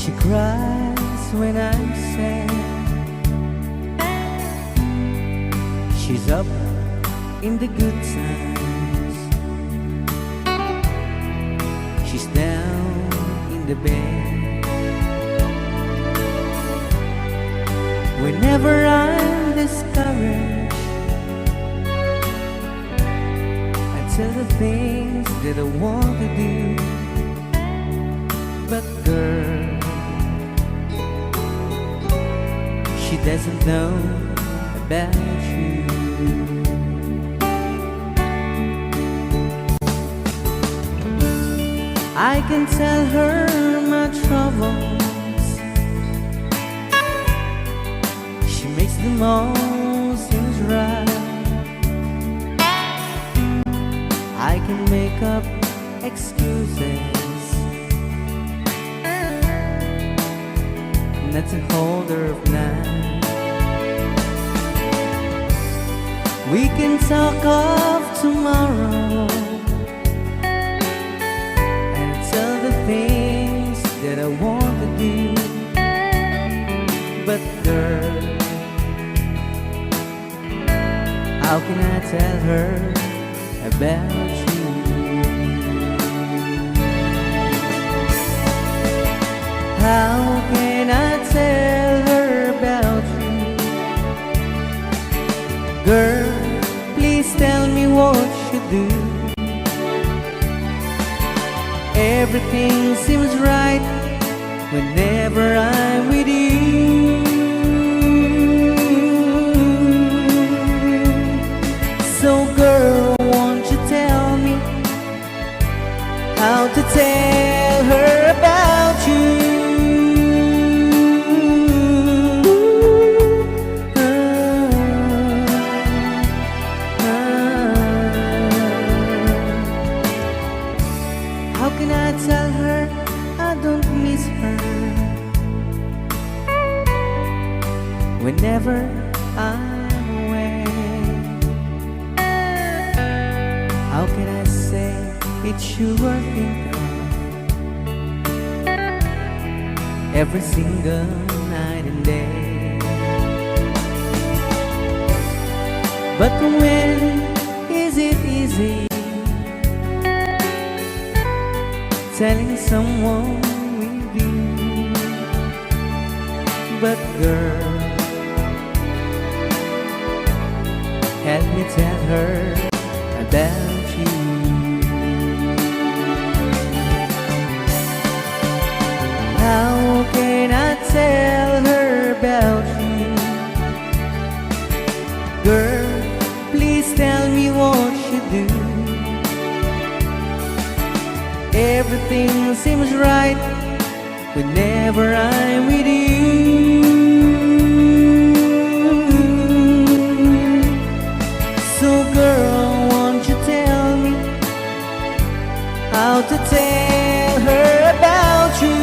She cries when I'm sad. She's up in the good times. She's down in the bed. Whenever I'm discouraged, I tell the things that I want to do. But girl, she doesn't know about you. I can tell her my troubles. She makes them all seem right. I can make up excuses not to hold her of night. We can talk of tomorrow and tell the things that I want to do. But girl, how can I tell her about you? How can I tell her about you? Girl, please tell me what you do. Everything seems right whenever I'm with you. So girl, won't you tell me how to tell her about you? How can I tell her I don't miss her whenever I'm away? How can I say it's you I think of every single night and day? But when is it easy telling someone with you? But girl, help me tell her about you. How can I tell her about you? Girl, please tell me what you do. Everything seems right whenever I'm with you. So girl, won't you tell me how to tell her about you?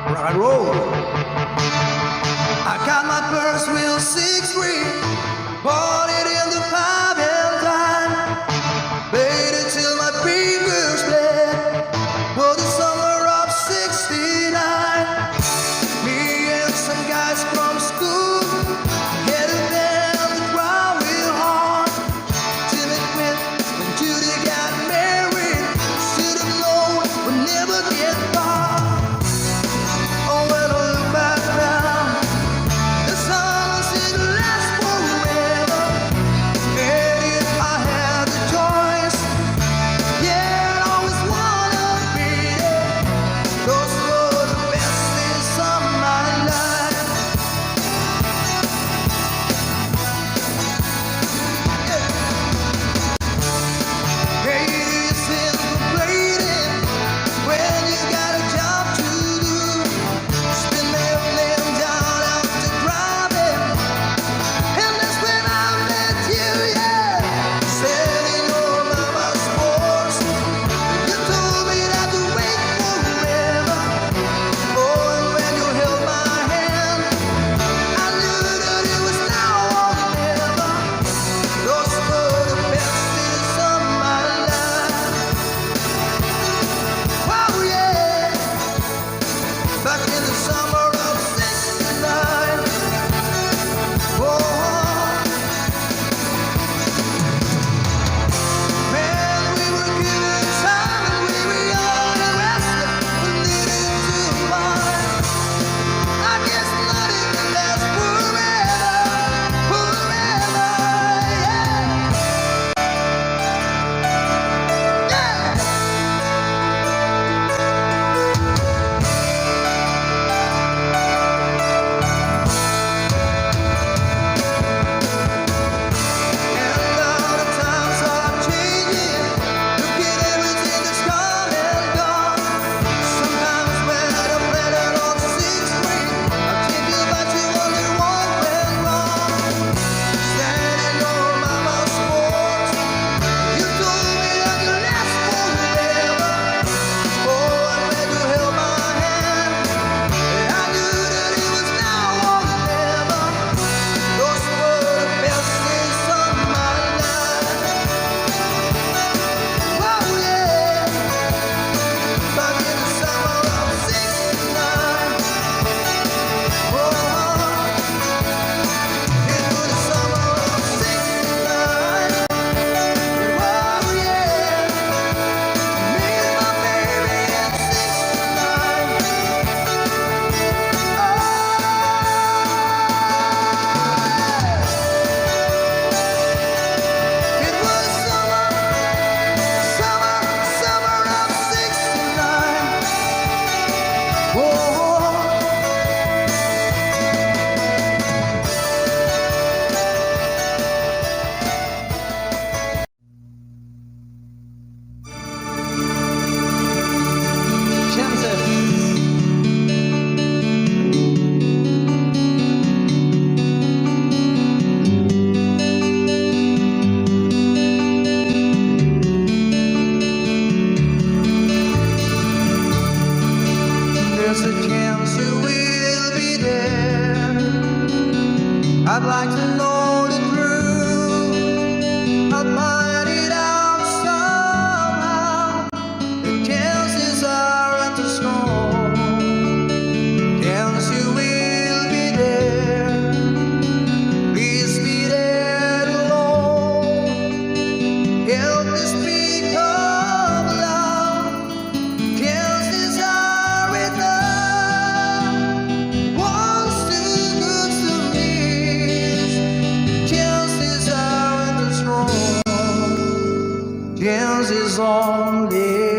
Rock and roll. I got my purse wheel 6-3, bought it in the Valentine, played it till my fingers bled. Was the summer of '69. Me and some guys from school headed down the ground real hard till it went when Judy got married. Should have known we'd never get far. Oh, when I look back There's a chance you will be there. I'd like to know the truth. I'll find it out somehow. The chances aren't too strong. Chance you will be there. Please be there alone. Help me speak of love. Chances are enough. One's too good to miss. Chances aren't too strong. Chances only.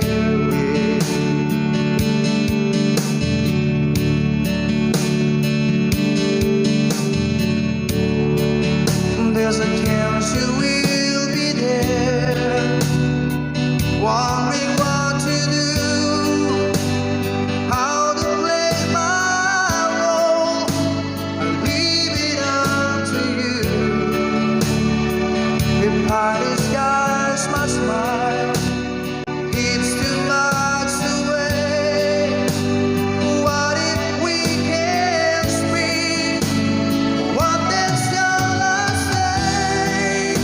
There's a chance you will be there, wondering what to do, how to play my role. I leave it up to you. If I disguise my smile, it's too much away. What if we can't speak? What then shall I say?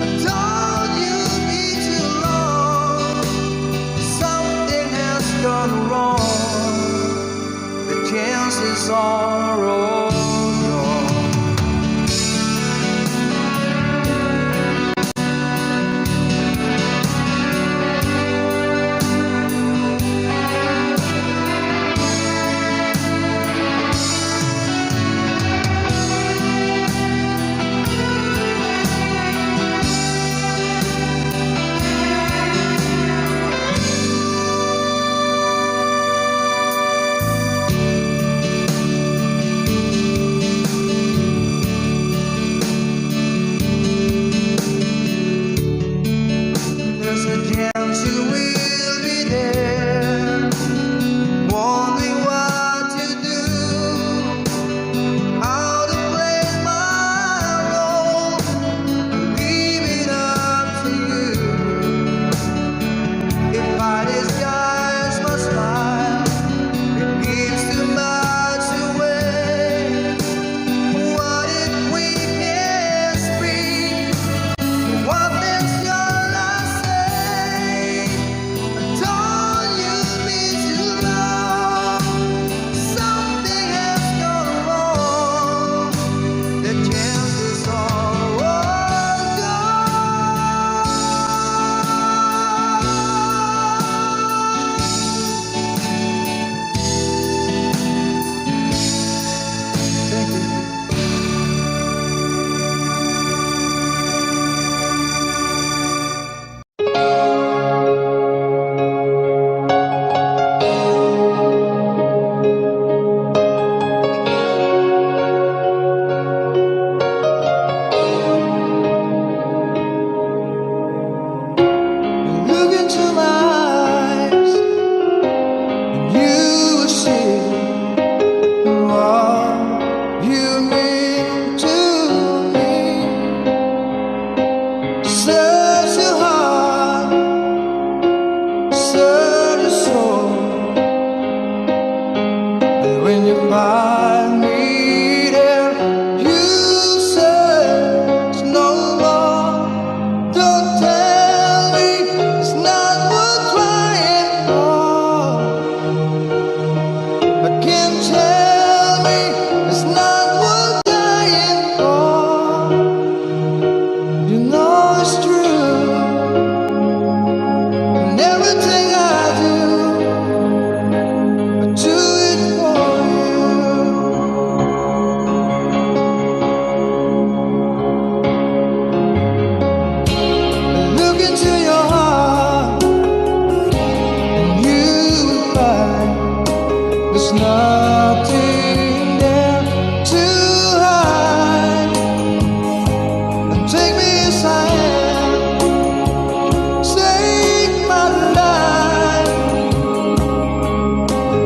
I told you be too long. Something has gone wrong. The chances are all gone. There's a chance you will be there, wondering what to do, how to play my role. Leave it up to you. If I disguise my smile, it gives too much away. What if we can't speak? What then shall I say? I told you be too long. Something has gone wrong. The chances are all gone. Thank you. Look into my eyes, and you will see what you mean to me. Search your heart, search your soul, and when you find me there, you search no more. Don't tell me it's not worth trying for. But can't tell me it's not worth dying for. You know it's true, and everything I do it for you. Look into your heart, and you will find there's nothing there to hide. And take me aside, take my life.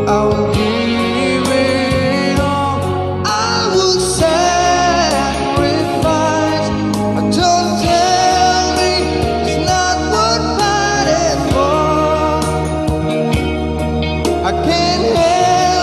I will give it all. I will sacrifice. Don't tell me it's not worth fighting for. I can't help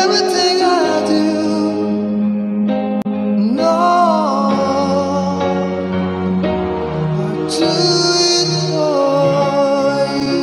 everything I do. No, I do it for you.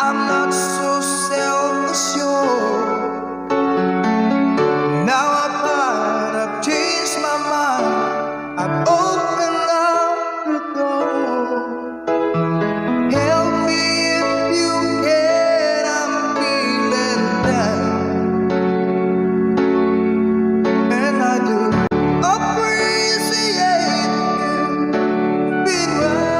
I'm not so self-assured. Now I've changed my mind. I've opened up the door. Help me if you can. I'm feeling down, and I do appreciate you being right.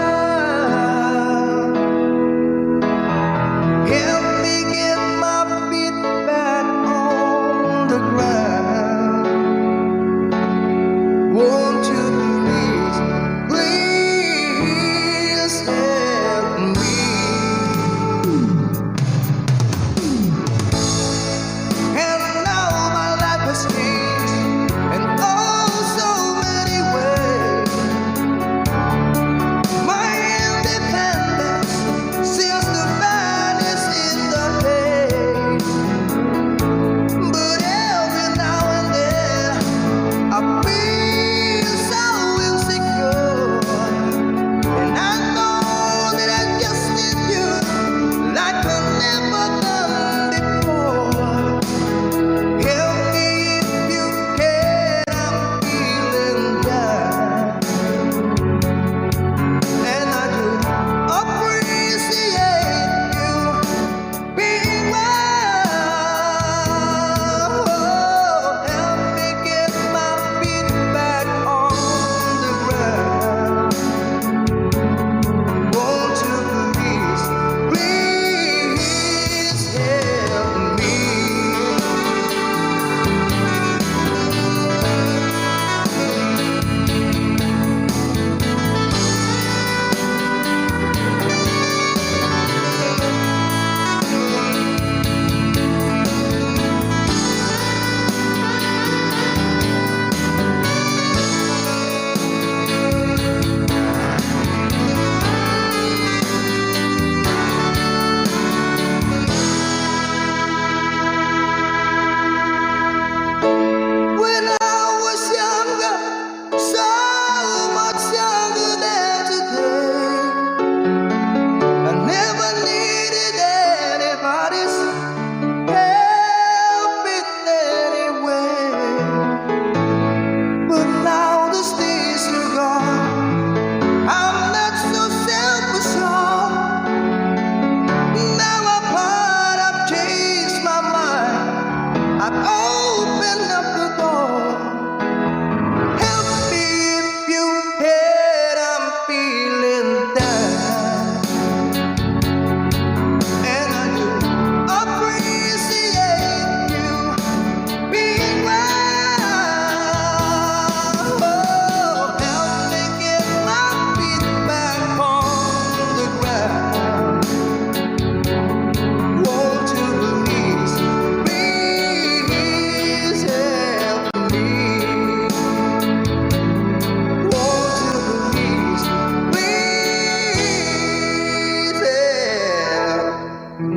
Help me get my feet back on the ground. Won't you please, please help me? And now my life has changed in oh so many ways. My independence seems to vanish in the haze. But every now and then I feel so insecure, and I know that I just need you like I've never done before. Help me if you can. I'm feeling down, and I do appreciate you being wild. Help me get my feet back on the ground. Won't you please, please help me? When I was younger, so much younger than today, I never needed anybody's help in any way. But now those days are gone. I'm not so self-assured. Now I've changed my mind. I've opened up the door. Help me if you can. I'm feeling down, and I do appreciate you being wild. Help me get my feet back on the ground. Won't you please, please help me? Won't you please, please help me?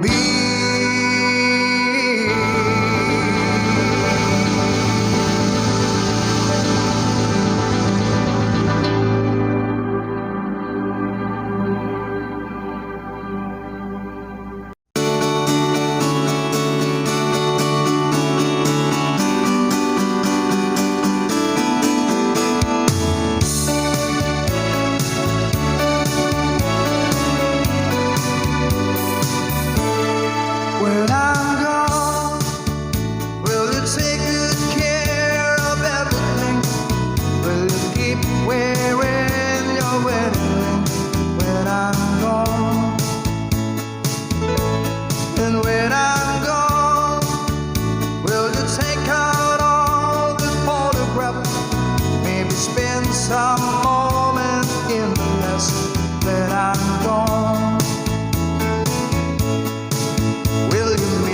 When I'm gone, will you take good care of everything? Will you keep wearing your wedding ring when I'm gone? And when I'm gone, will you take out all the photographs? Maybe spend some moment in the mess when I'm gone. Will you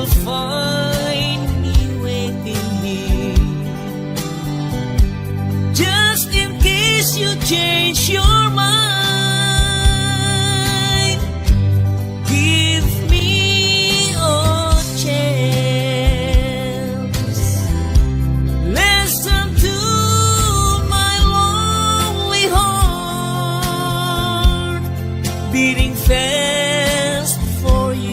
will find me waiting here. Just in case you change your mind, give me a chance. Listen to my lonely heart beating fast for you.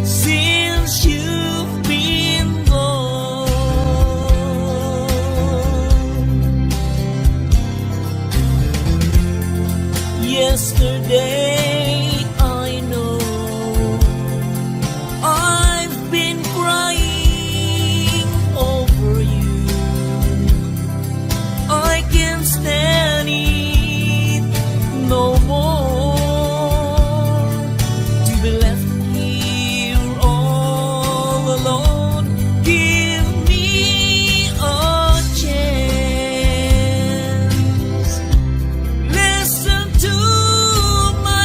Since you've been gone, yesterday I know I've been crying over you. I can't stand it no more, to be left here all alone. Give me a chance. Listen to my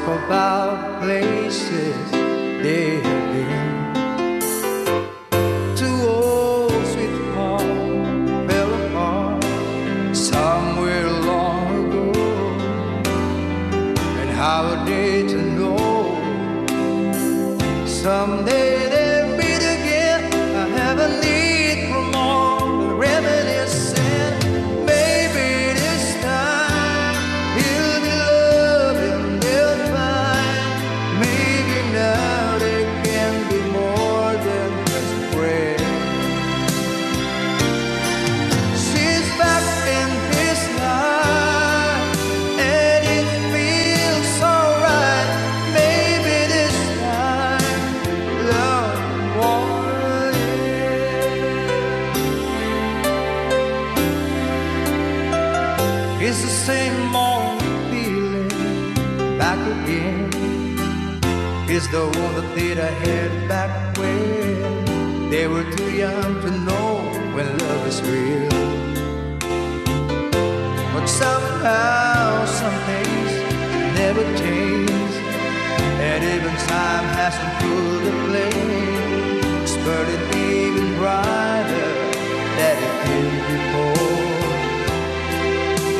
talk about places they have been. Two old sweethearts fell apart somewhere long ago, and how are they to know someday they'll meet again? I have a need for more than reminiscing. Maybe this time he'll be loving, they'll find. Maybe now they can be more than just a friend. She's back in his life, and it feels so right. Maybe this time love won't end. It's the same old feeling back again. It's the one that they had back when they were too young to know when love is real. But somehow some things never change, and even time hasn't pulled the flame. It's burning even brighter than it did before.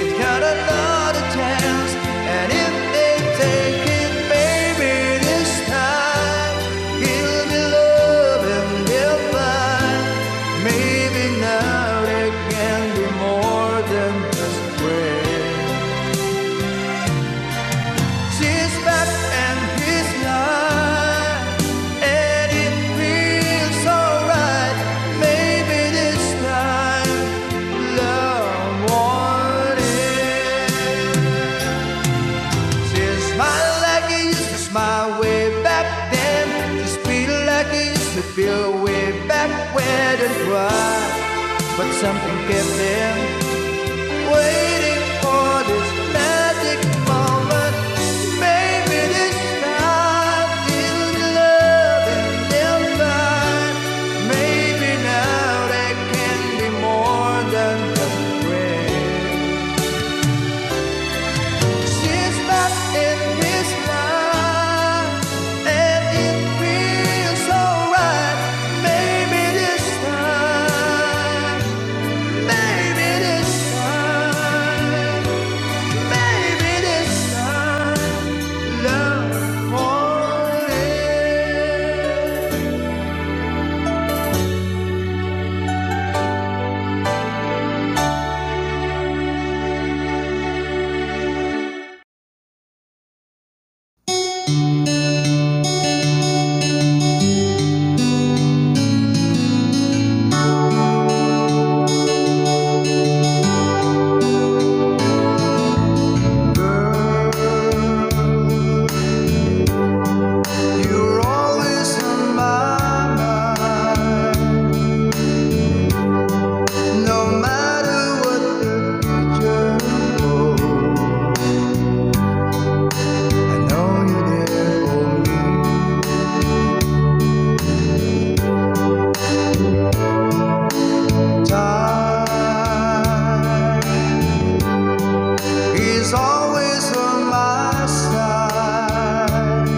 It's got another chance, and if they take it, maybe this time he'll be loving, they'll find. Maybe now they can be more than just a friend. She's back in his life, and it feels so right. Maybe this time love won't end. She's smiling like he used to smile way back then. She's feeling like he used to feel way back when and cry. But something kept them waiting for this magic moment. Maybe this time he'll be loving, they'll find. Maybe now they can be more than just a friend. She's back in his life, and it feels so right. Maybe this time, maybe this time, maybe this time, love won't end. You're always on my mind, no matter what the future holds. I know you're there for me. Time is always on my side,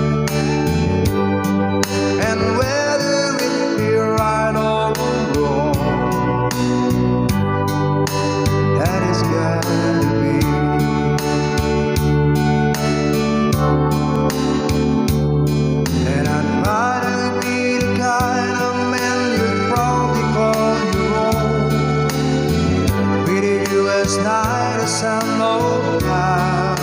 and whether it be right or wrong, that is gotta be. And I try to be the kind of man you'd probably call your own. Treated you as nice as some old time.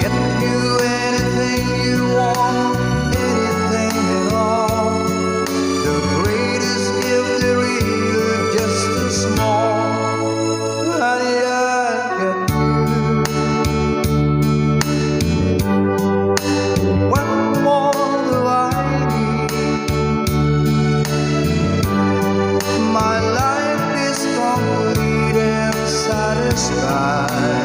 Get you anything you want, anything at all. The greatest gift there is, just a small. Honey, I got you. What more do I need? My life is complete and satisfied.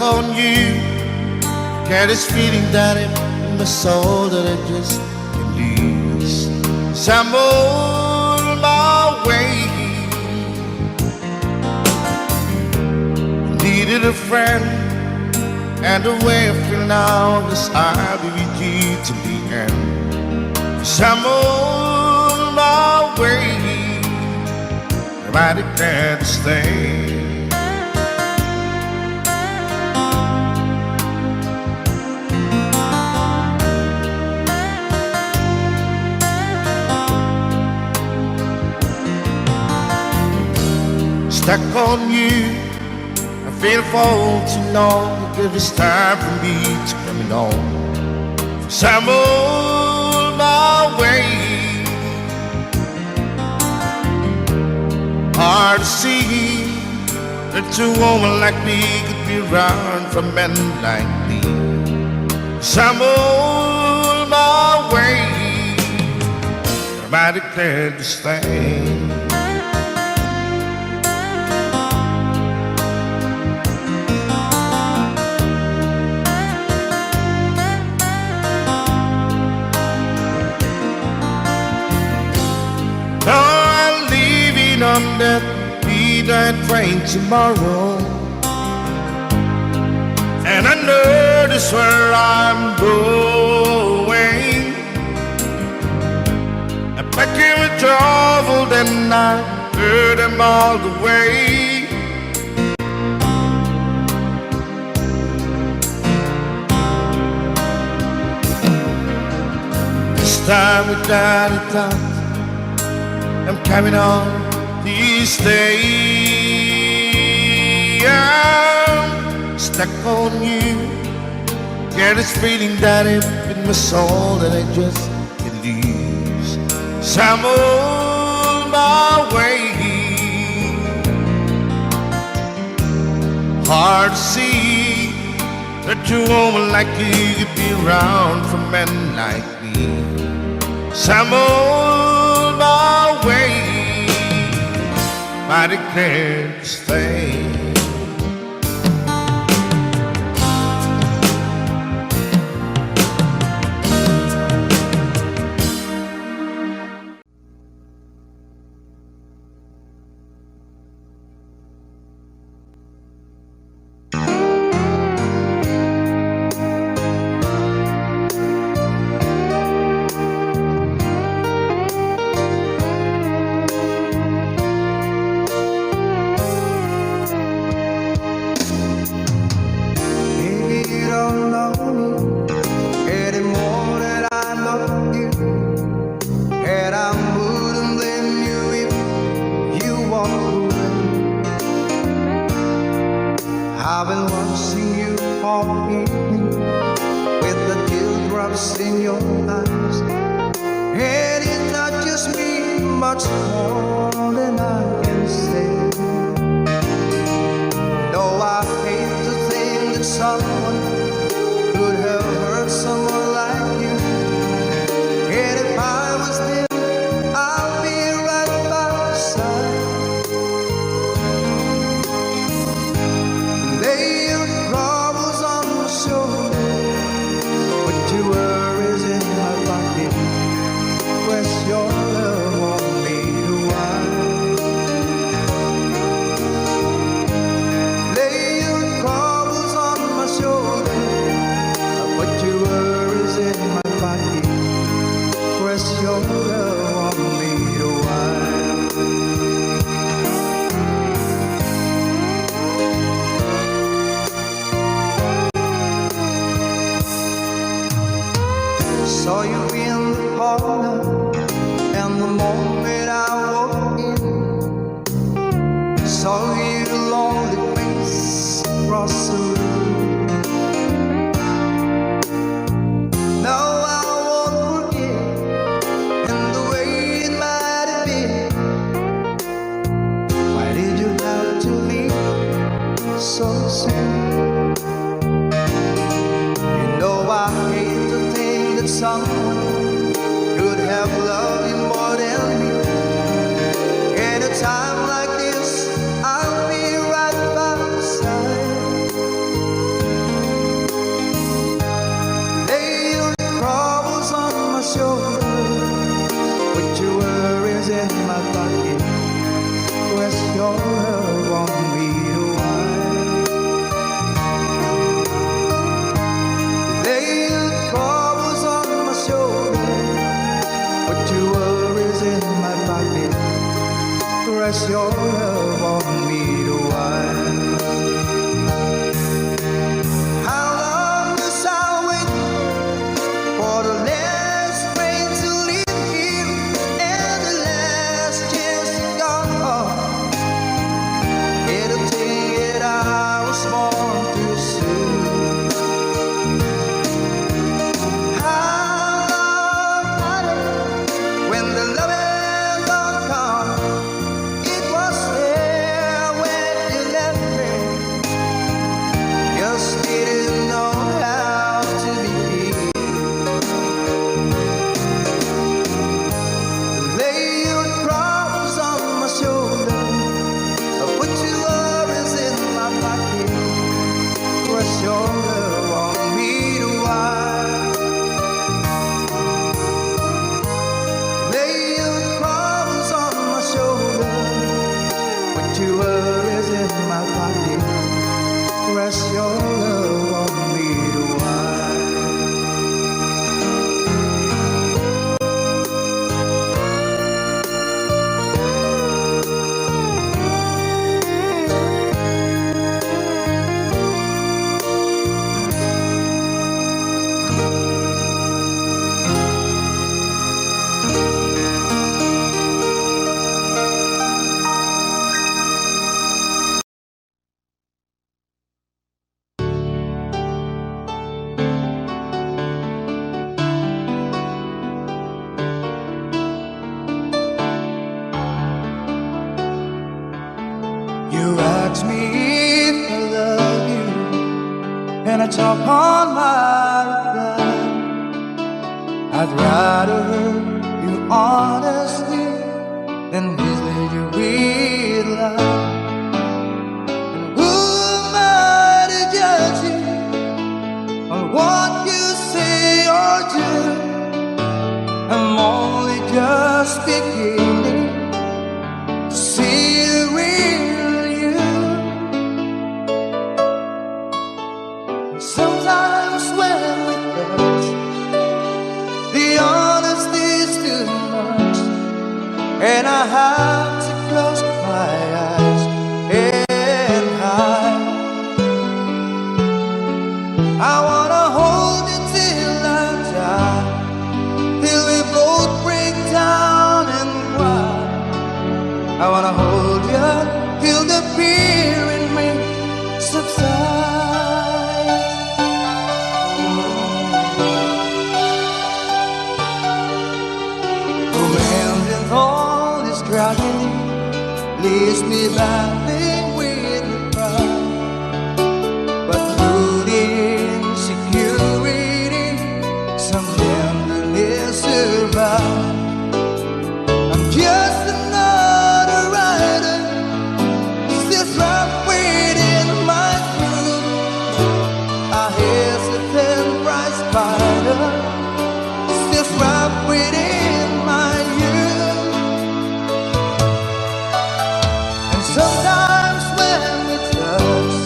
on you. Get this feeling that in my soul that I just can't lose. 'Cause I'm on my way. Needed a friend, and the way I feel now is I'll be with you till the end. 'Cause I'm on my way. I declare to stay. Stuck on you, I feel for too long. Give it's time for me to come on. 'Cause I'm on my way. Hard to see that a woman like me could be around for men like me. 'Cause I'm on my way. I declare to stay. On that midnight train tomorrow, and I know this where I'm going. I pack in with trouble, then I heard them all the way. This time without a doubt, I'm coming on these days. I'm stuck on you. Get this feeling that in my soul that I just can't lose. 'Cause I'm on my way. Hard to see that a woman like you could be around for men like me. 'Cause I'm on my way. I declare to stay. I've been watching you all evening with the teardrops in your eyes, and it touches me much more than I can say. No, I hate to think that someone could have hurt someone like you, and if I was there, I'll be right by your side. Lay your troubles on my shoulder, put your worries in my pocket, press your love on me to wine. Lay your troubles on my shoulder, put your worries in my pocket, press your love on me to wine. Saw you in the parlor, and the moment I walked in, saw your lonely face across the room. Now I won't forget, and the way it might have been. Why did you have to leave so soon? You know I hate to think that someone could have loved you more than me. At a time like this, I'll be right by your side. press your love on me to wine. How long must I wait for the last train to leave here and the last chance to go? It'll take it I was born too soon. How long, honey, when the loving don't come? It was there when you left me. Just didn't know how to begin. Lay your problems on my shoulder. I put your worries in my pocket. Press your love on me to wine. Lay your problems on my shoulder. Put your worries in my pocket. Press your love on me to wine. You ask me if I love you, and I talk on my reply. I'd rather hurt you honestly than mislead you with lies. And who am I to judge you on what you say or do? I'm only just beginning to see the real you. Sometimes when we touch, the honesty's too much, and I have to close my eyes and hide. I wanna hold you till I die, till we both break down and cry. I wanna hold you till the fear in me subsides. Romance and all this tragedy leaves me battling with the pride, but through the insecurity, some tenderness survives. I'm just another rider, still trapped within my groove. A hesitant bright spider, still trapped within my youth. And sometimes when we touch,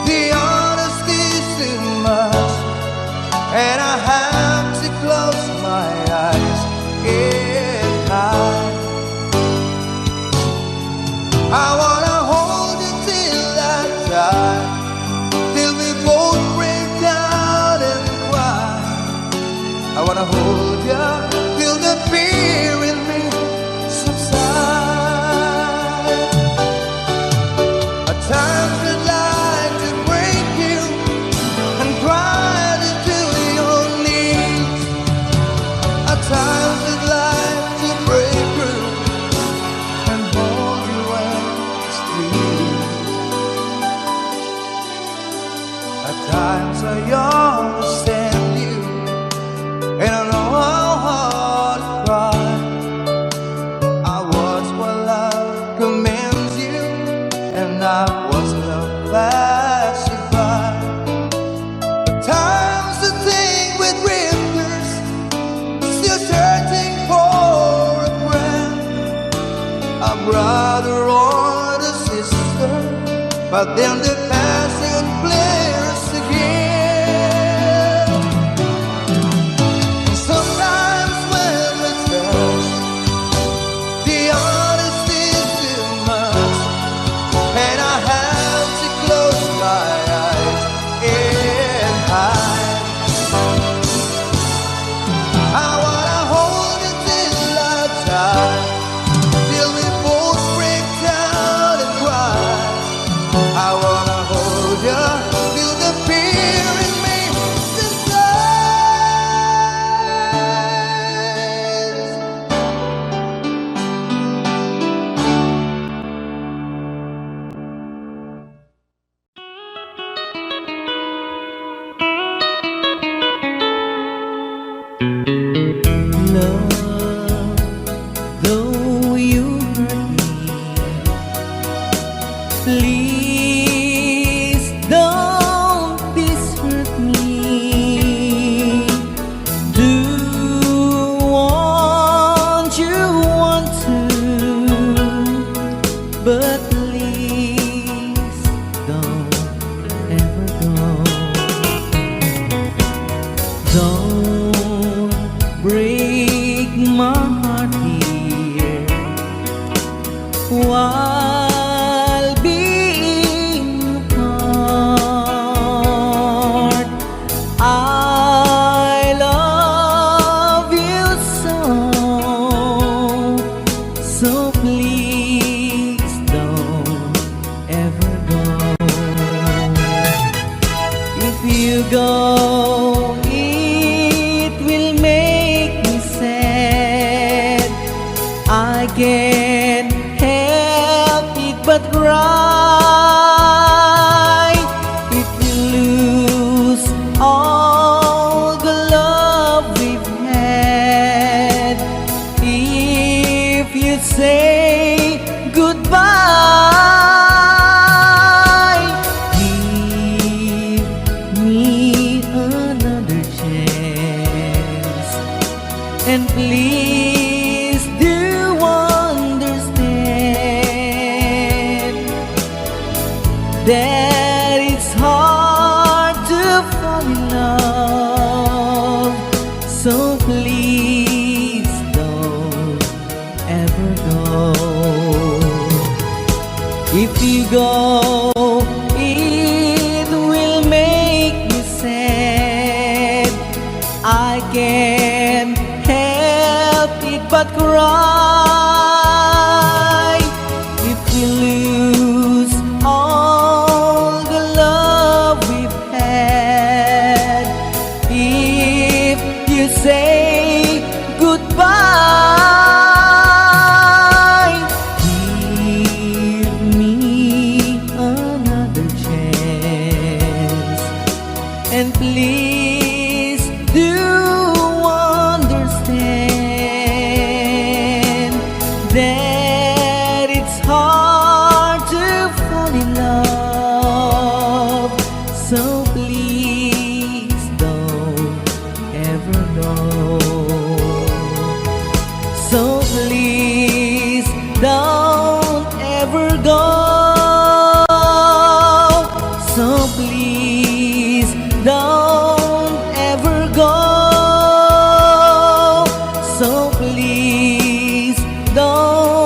the honesty's too much, and I have to close my eyes and hide. I wanna hold you till I die, till we both break down and cry. I wanna hold you till the fear in me subsides. At times I'd like to break you and cry into your knees. At times I'd like to break through and hold you endlessly. At times I understand you, and I know how hard to cry. I was what love commands you, and I was love pacified. At times I think with rippers, still searching for a friend, a brother or a sister, but then the passion flares again. Sometimes when we touch, the honesty's though you hurt me. Please don't desert me. Do what you want to, but please don't ever go. Don't break my heart here while being apart. I love you so please don't ever go. If you go, it will make me sad. I can't help it but cry. If you lose all the love we've had, if you say goodbye, give me another chance, and please do understand that it's hard to fall in love. So please don't ever go. If you go, it will make me sad. I can't help it but cry. If you lose all the love we've had, if you say goodbye, give me another chance, and please do understand that it's hard to fall in love. So please don't ever go. So please don't ever go. So please don't ever go. So please don't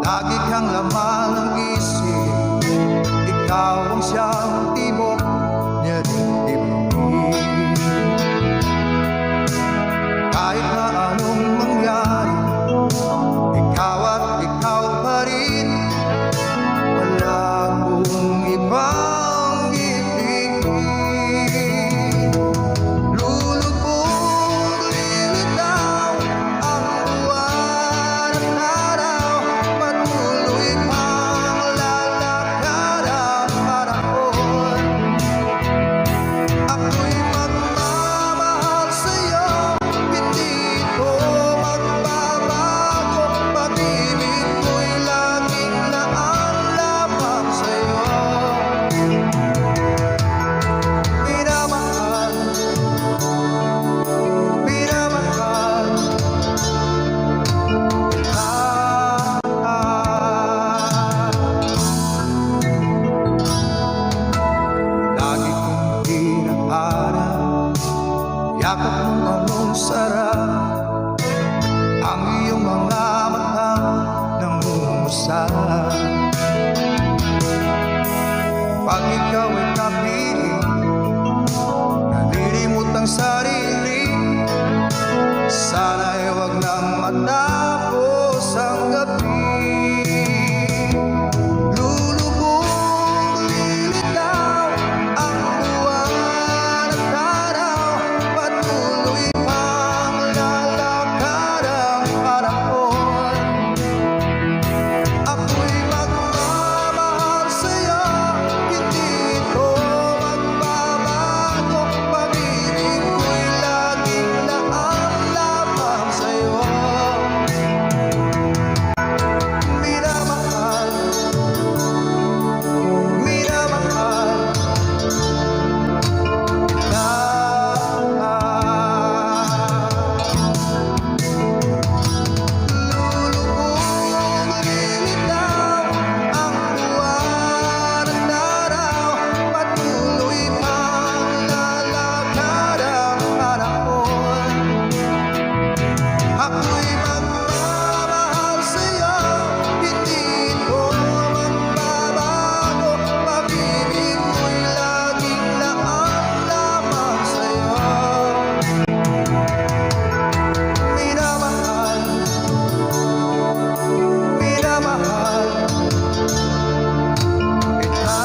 Lagi kang laman ng isip, ikaw ang siyang tibok niya dibdib. Kahit na anong mangyari, ikaw at ikaw pa rin. Wala akong ibang ibigin. Lulubog, lilitaw ang buwan at araw. Patuloy pang lalakad ang panahon. Ako'y magmamahal sa'yo, hindi ko magbabago. Pag-ibig ko'y laging naaalaman sa'yo. Minamahal, minamahal kita. Lagi kong hinahanap, yakap mong anong sarap, ang iyong mga mata nangungusap. Pag ikaw ay kapiling, nalilimot ang sarili. Sana'y huwag nang matapos ang gabi. Lulubog, lilitaw ang buwan at araw. Patuloy pang lalakad ang panahon. Ako'y magmamahal sa'yo, hindi ko magbabago. Pag-ibig ko'y laging naaalaman sa'yo. Minamahal, minamahal kita. Lulubog, lilitaw ang buwan at araw. Patuloy pang lalakad ang panahon. Ako'y magmamahal sa'yo, hindi ko magbabago. Pag-ibig ko'y laging naaalaman sa'yo. Minamahal, minamahal kita.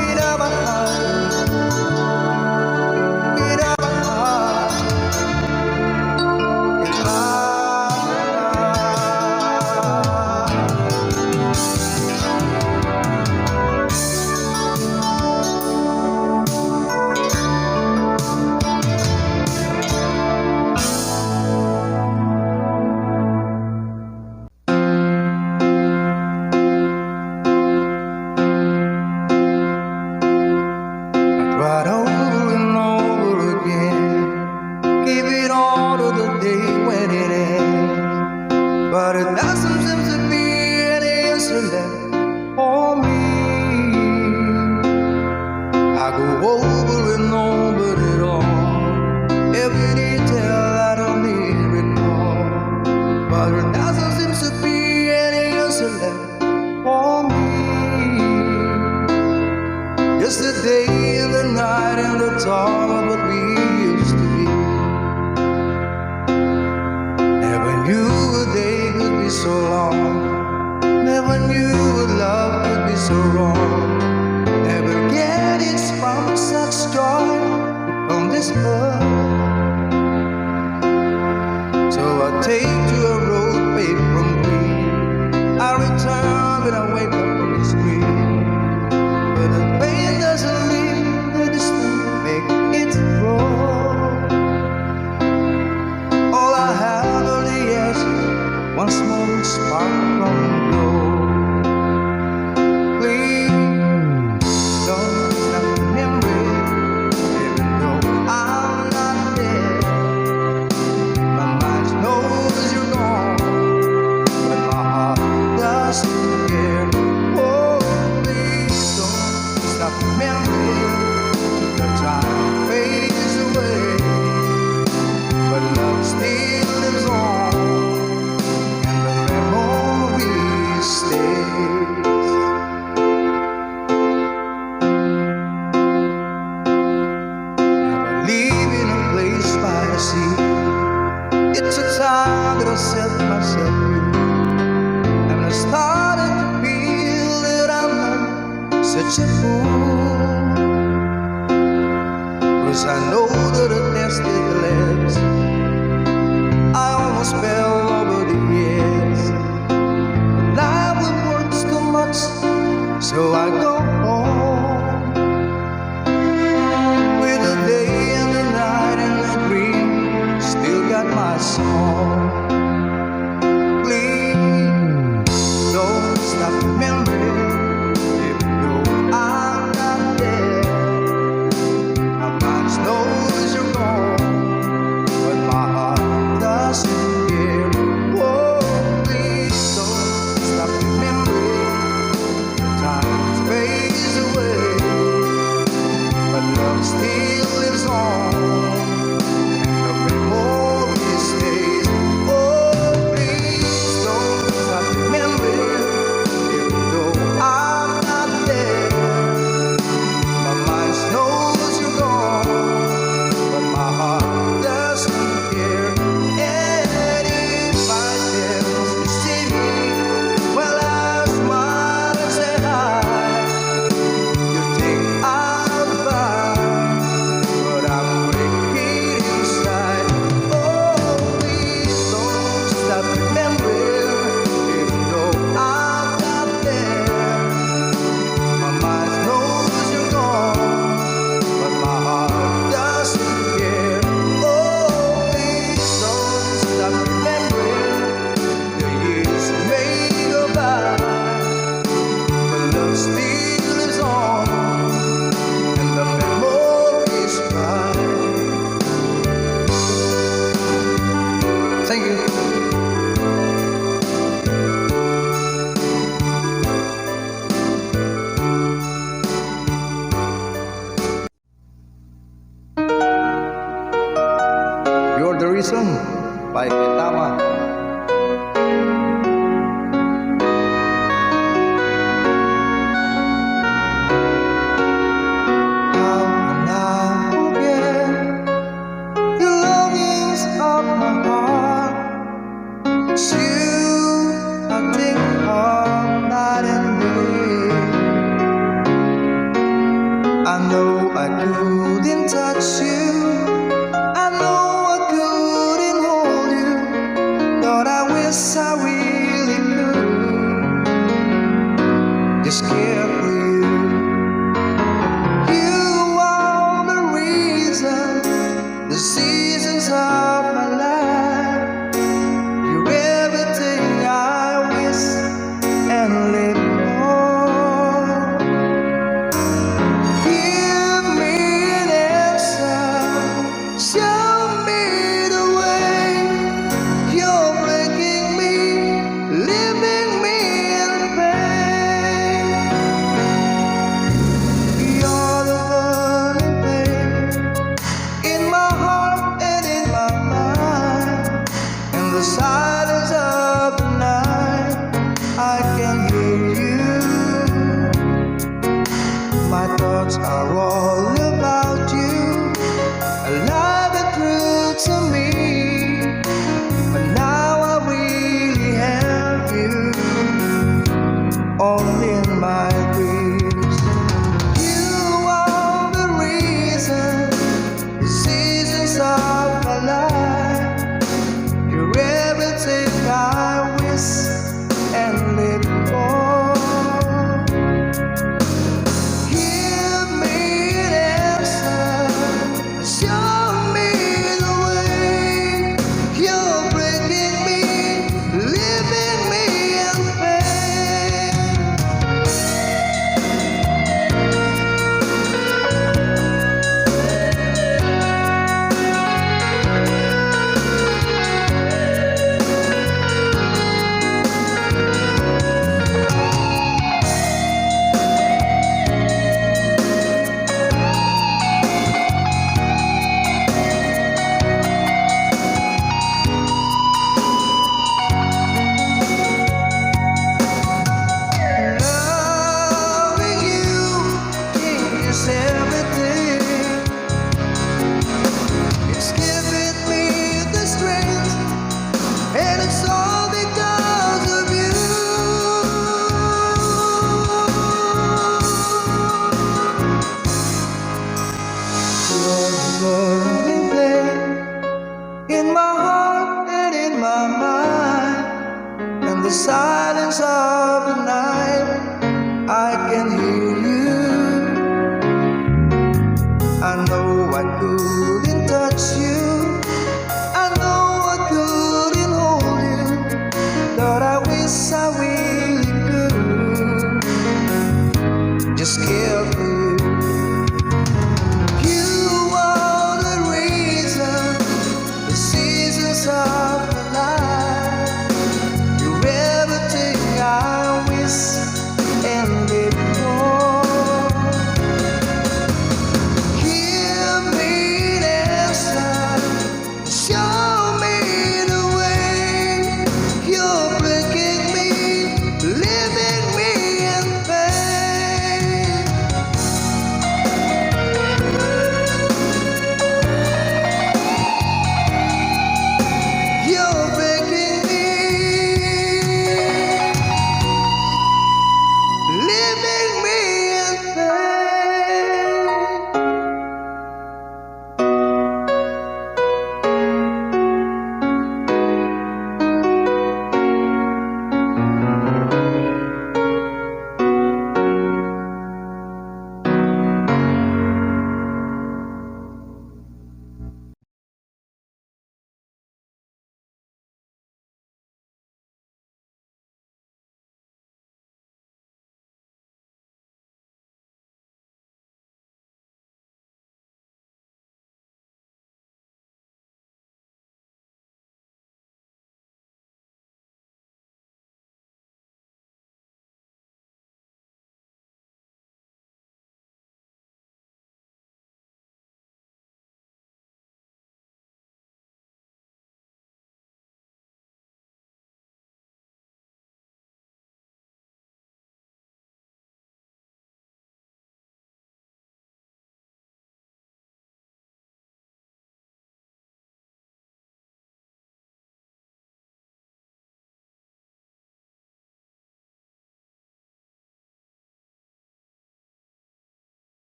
Minamahal, minamahal kita. I tried over and over again, give it all to the day when it ends. But it doesn't seem to be any answer left for me. I go over and over it all, every detail I don't need recall. But it doesn't seem to be any answer left for me. Yesterday and the night and the talk of what we used to be. Never knew a day could be so long. Never knew a love could be so wrong. Never get its from such joy from this earth. So I take to a road paved from green. I return when I wake up from the screen. But the pain doesn't leave the distance, make it grow. All I have are the ashes, one small spark from the glow. Please don't stop remembering, even though I'm not there. My mind knows you're gone. see. It took time that I set myself free, and I started to feel that I'm not such a fool. 'Cause I know that the test it left. I almost fell over the edge. Life with words too much, so I go home with the day and the night and the dream. Still got my song. Please don't stop remembering, even though I'm not there. My mind knows you're gone, but my heart doesn't care. Oh, please don't stop remembering. Time fades away, but love still lives on, and the memory stays. Oh, please don't stop remembering, even though I'm not there. My mind knows you're gone, but my heart doesn't care. And if I dance to see me, well, I smile and say hi. You think I'm fine, but I'm breaking inside. Oh, please don't stop remembering, even though I'm not there. My mind knows you're gone, but my heart doesn't care. Oh, please don't stop remembering. The years may go by, but love still lives on, and the memories cry. Thank you. You're the Reason by Ketama. How can I forget the longings of my heart? It's you I think of night and day. I know I couldn't touch you. I know I couldn't hold you. Lord, I wish I really could. Just care for you. You are the reason, the seasons of my life. You're everything I wish and live for. Give me an answer, show me the way. You're breaking me, leaving me in pain. You're the burning flame in my heart and in my mind. In the silence of the night, I can hear you. My thoughts are all about you, alive and true to me. But now I really have you, only in my dreams. You are the reason, the seasons are